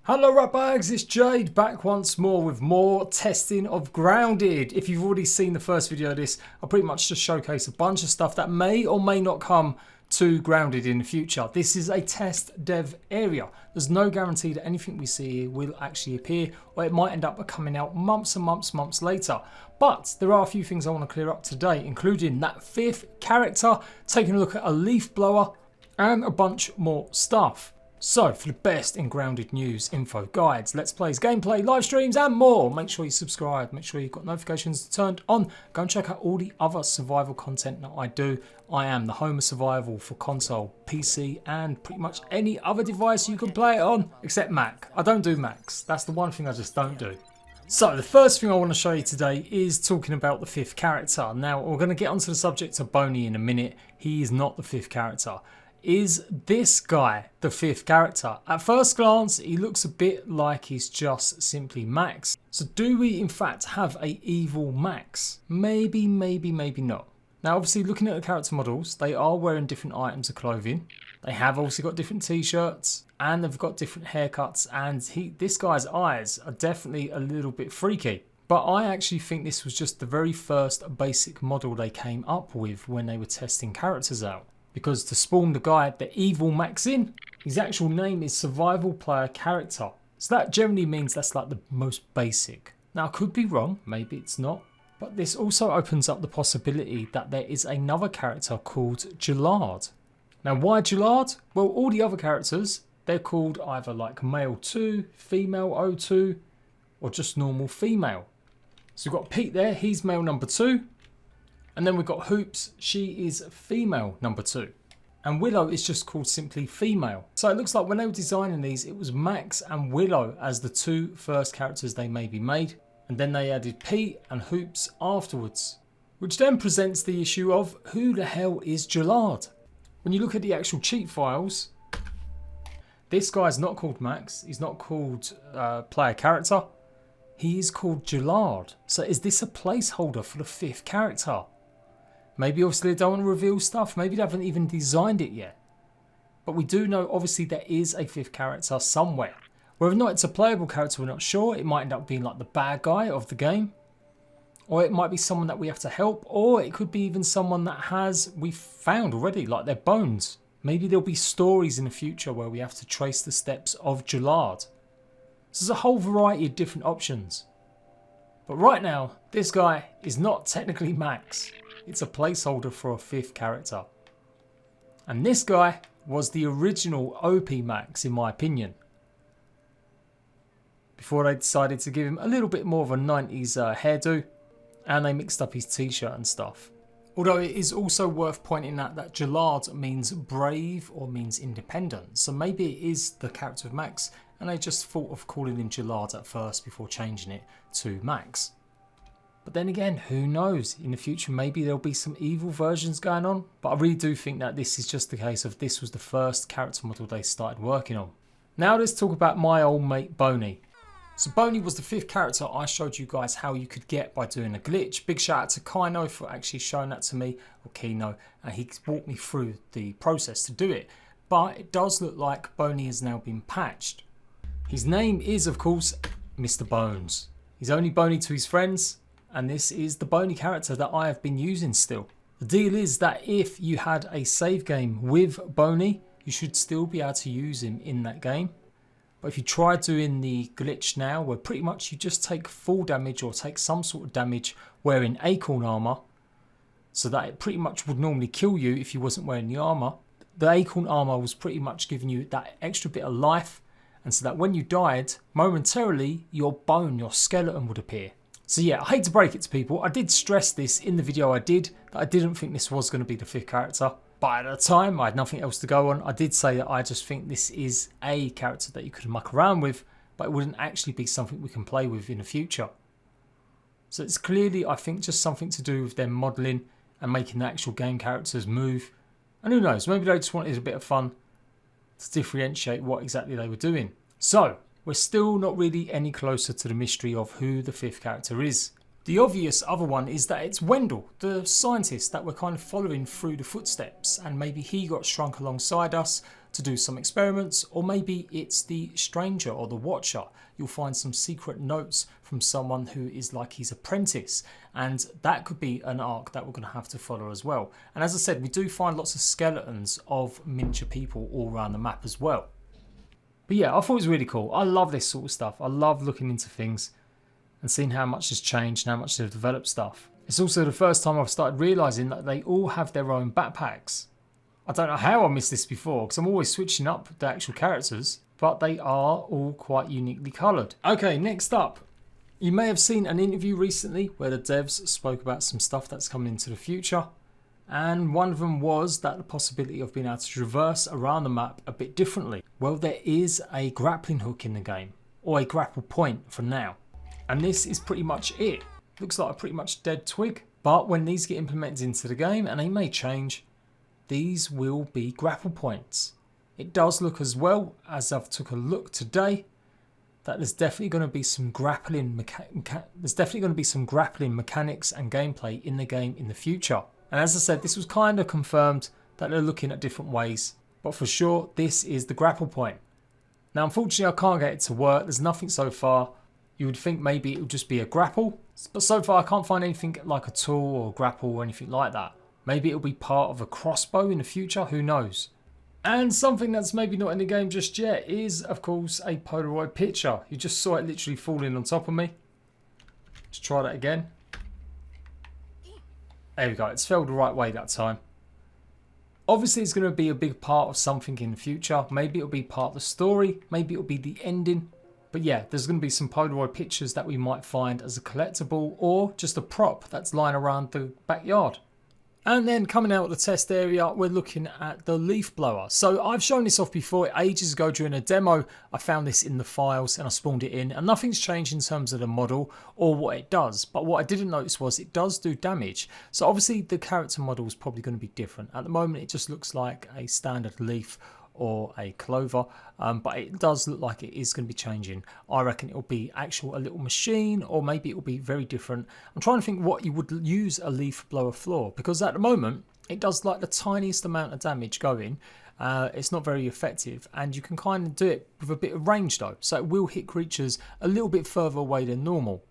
Hello ratbags, it's Jade back once more with more testing of Grounded. If you've already seen the first video of this, I'll pretty much just showcase a bunch of stuff that may or may not come to Grounded in the future. This is a test dev area. There's no guarantee that anything we see here will actually appear, or it might end up coming out months and months later. But there are a few things I want to clear up today, including that fifth character, taking a look at a leaf blower, and a bunch more stuff. So, for the best in Grounded news, info, guides, let's plays, gameplay, live streams and more, make sure you subscribe, make sure you've got notifications turned on. Go and check out all the other survival content that I do. I am the home of survival for console, PC and pretty much any other device you can play it on, except Mac. I don't do Macs, that's the one thing I just don't do. So the first thing I want to show you today is talking about the fifth character. Now we're going to get onto the subject of Boney in a minute. He is not the fifth character. Is this guy the fifth character? At first glance, he looks a bit like he's just simply Max. So do we in fact have a evil Max? Maybe not. Now obviously looking at the character models, they are wearing different items of clothing. They have also got different t-shirts and they've got different haircuts, and this guy's eyes are definitely a little bit freaky. But I actually think this was just the very first basic model they came up with when they were testing characters out. Because to spawn the guy, the evil Max in, his actual name is survival player character. So that generally means that's like the most basic. Now I could be wrong, maybe it's not. But this also opens up the possibility that there is another character called Gillard. Now why Gillard? Well, all the other characters, they're called either like male 2, female 02, or just normal female. So we've got Pete there, he's male number 2. And then we've got Hoops, she is female number 2. And Willow is just called simply female. So it looks like when they were designing these, it was Max and Willow as the two first characters they maybe made. And then they added Pete and Hoops afterwards. Which then presents the issue of who the hell is Gillard? When you look at the actual cheat files, this guy's not called Max, he's not called player character. He is called Gillard. So is this a placeholder for the fifth character? Maybe obviously they don't want to reveal stuff. Maybe they haven't even designed it yet. But we do know obviously there is a fifth character somewhere. Whether or not it's a playable character, we're not sure. It might end up being like the bad guy of the game. Or it might be someone that we have to help. Or it could be even someone that we've found already, like their bones. Maybe there'll be stories in the future where we have to trace the steps of Gillard. So there's a whole variety of different options. But right now, this guy is not technically Max. It's a placeholder for a fifth character. And this guy was the original OP Max in my opinion. Before they decided to give him a little bit more of a 90s hairdo. And they mixed up his t-shirt and stuff. Although it is also worth pointing out that Gillard means brave or means independent. So maybe it is the character of Max. And they just thought of calling him Gillard at first before changing it to Max. But then again, who knows? In the future, maybe there'll be some evil versions going on. But I really do think that this is just the case of this was the first character model they started working on. Now let's talk about my old mate Boney. So Boney was the fifth character I showed you guys how you could get by doing a glitch. Big shout out to Kino for actually showing that to me, or Kino, and he walked me through the process to do it. But it does look like Boney has now been patched. His name is, of course, Mr. Bones. He's only Boney to his friends, and this is the Boney character that I have been using still. The deal is that if you had a save game with Boney, you should still be able to use him in that game. But if you try doing the glitch now, where pretty much you just take full damage or take some sort of damage wearing acorn armor, so that it pretty much would normally kill you if you wasn't wearing the armor. The acorn armor was pretty much giving you that extra bit of life. And so that when you died, momentarily, your bone, your skeleton would appear. So yeah, I hate to break it to people. I did stress this in the video I did, that I didn't think this was going to be the fifth character. But at the time, I had nothing else to go on. I did say that I just think this is a character that you could muck around with, but it wouldn't actually be something we can play with in the future. So it's clearly, I think, just something to do with them modelling and making the actual game characters move. And who knows, maybe they just wanted a bit of fun to differentiate what exactly they were doing. So, we're still not really any closer to the mystery of who the fifth character is. The obvious other one is that it's Wendell, the scientist that we're kind of following through the footsteps, and maybe he got shrunk alongside us, to do some experiments, or maybe it's the stranger or the watcher. You'll find some secret notes from someone who is like his apprentice, and that could be an arc that we're going to have to follow as well. And as I said, we do find lots of skeletons of miniature people all around the map as well. But yeah, I thought it was really cool. I love this sort of stuff. I love looking into things and seeing how much has changed and how much they've developed stuff. It's also the first time I've started realising that they all have their own backpacks. I don't know how I missed this before because I'm always switching up the actual characters, but they are all quite uniquely coloured. Okay, next up. You may have seen an interview recently where the devs spoke about some stuff that's coming into the future, and one of them was that the possibility of being able to traverse around the map a bit differently. Well, there is a grappling hook in the game, or a grapple point for now, and this is pretty much it. Looks like a pretty much dead twig, but when these get implemented into the game, and they may change, these will be grapple points. It does look, as well as I've took a look today, that there's definitely going to be some grappling mechanics and gameplay in the game in the future. And as I said, this was kind of confirmed that they're looking at different ways, but for sure this is the grapple point. Now unfortunately I can't get it to work. There's nothing so far. You would think maybe it would just be a grapple, but so far I can't find anything like a tool or grapple or anything like that. Maybe it'll be part of a crossbow in the future, who knows. And something that's maybe not in the game just yet is, of course, a Polaroid picture. You just saw it literally falling on top of me. Let's try that again. There we go, it's fell the right way that time. Obviously it's going to be a big part of something in the future. Maybe it'll be part of the story, maybe it'll be the ending. But yeah, there's going to be some Polaroid pictures that we might find as a collectible or just a prop that's lying around the backyard. And then coming out of the test area, we're looking at the leaf blower. So I've shown this off before ages ago during a demo. I found this in the files and I spawned it in, and nothing's changed in terms of the model or what it does. But what I didn't notice was it does do damage. So obviously the character model is probably going to be different. At the moment it just looks like a standard leaf or a clover, but it does look like it is going to be changing. I reckon it'll be a little machine, or maybe it'll be very different. I'm trying to think what you would use a leaf blower for, because at the moment it does like the tiniest amount of damage going. It's not very effective, and you can kind of do it with a bit of range though, so it will hit creatures a little bit further away than normal.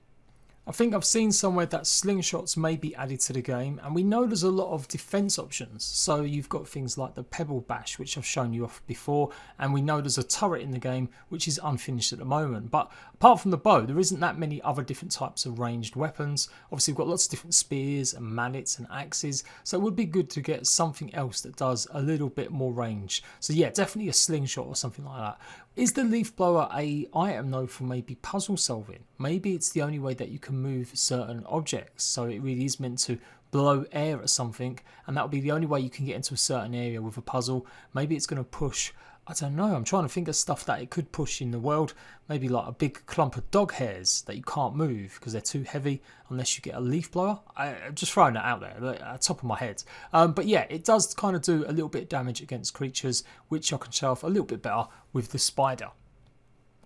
I think I've seen somewhere that slingshots may be added to the game, and we know there's a lot of defense options. So you've got things like the pebble bash, which I've shown you off before, and we know there's a turret in the game which is unfinished at the moment. But apart from the bow, there isn't that many other different types of ranged weapons. Obviously we've got lots of different spears and mallets and axes, so it would be good to get something else that does a little bit more range. So yeah, definitely a slingshot or something like that. Is the leaf blower a item though for maybe puzzle solving? Maybe it's the only way that you can move certain objects, so it really is meant to blow air at something, and that will be the only way you can get into a certain area with a puzzle. Maybe it's going to push, I don't know, I'm trying to think of stuff that it could push in the world. Maybe like a big clump of dog hairs that you can't move because they're too heavy unless you get a leaf blower. I'm just throwing that out there at the top of my head. But yeah, it does kind of do a little bit of damage against creatures, which I can show off a little bit better with the spider.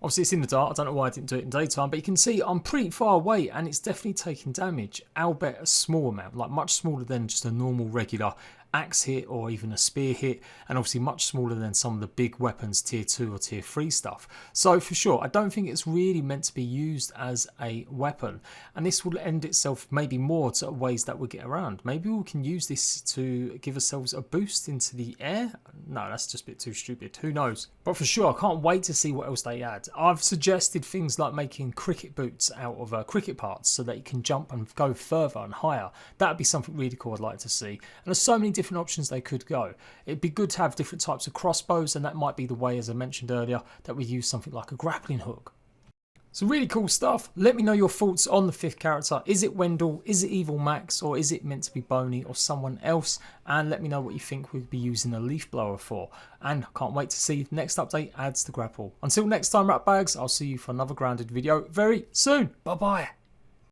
Obviously it's in the dark, I don't know why I didn't do it in daytime, but you can see I'm pretty far away and it's definitely taking damage, albeit a small amount, like much smaller than just a normal regular axe hit or even a spear hit, and obviously much smaller than some of the big weapons tier 2 or tier 3 stuff. So for sure, I don't think it's really meant to be used as a weapon, and this will lend itself maybe more to ways that we get around. Maybe we can use this to give ourselves a boost into the air. No, that's just a bit too stupid, who knows. But for sure, I can't wait to see what else they add. I've suggested things like making cricket boots out of cricket parts so that you can jump and go further and higher. That'd be something really cool I'd like to see. And there's so many different options they could go. It'd be good to have different types of crossbows, and that might be the way, as I mentioned earlier, that we use something like a grappling hook. So really cool stuff. Let me know your thoughts on the 5th character. Is it Wendell? Is it Evil Max? Or is it meant to be Boney or someone else? And let me know what you think we'd be using a leaf blower for. And I can't wait to see the next update adds to grapple. Until next time, rat bags, I'll see you for another grounded video very soon. Bye bye.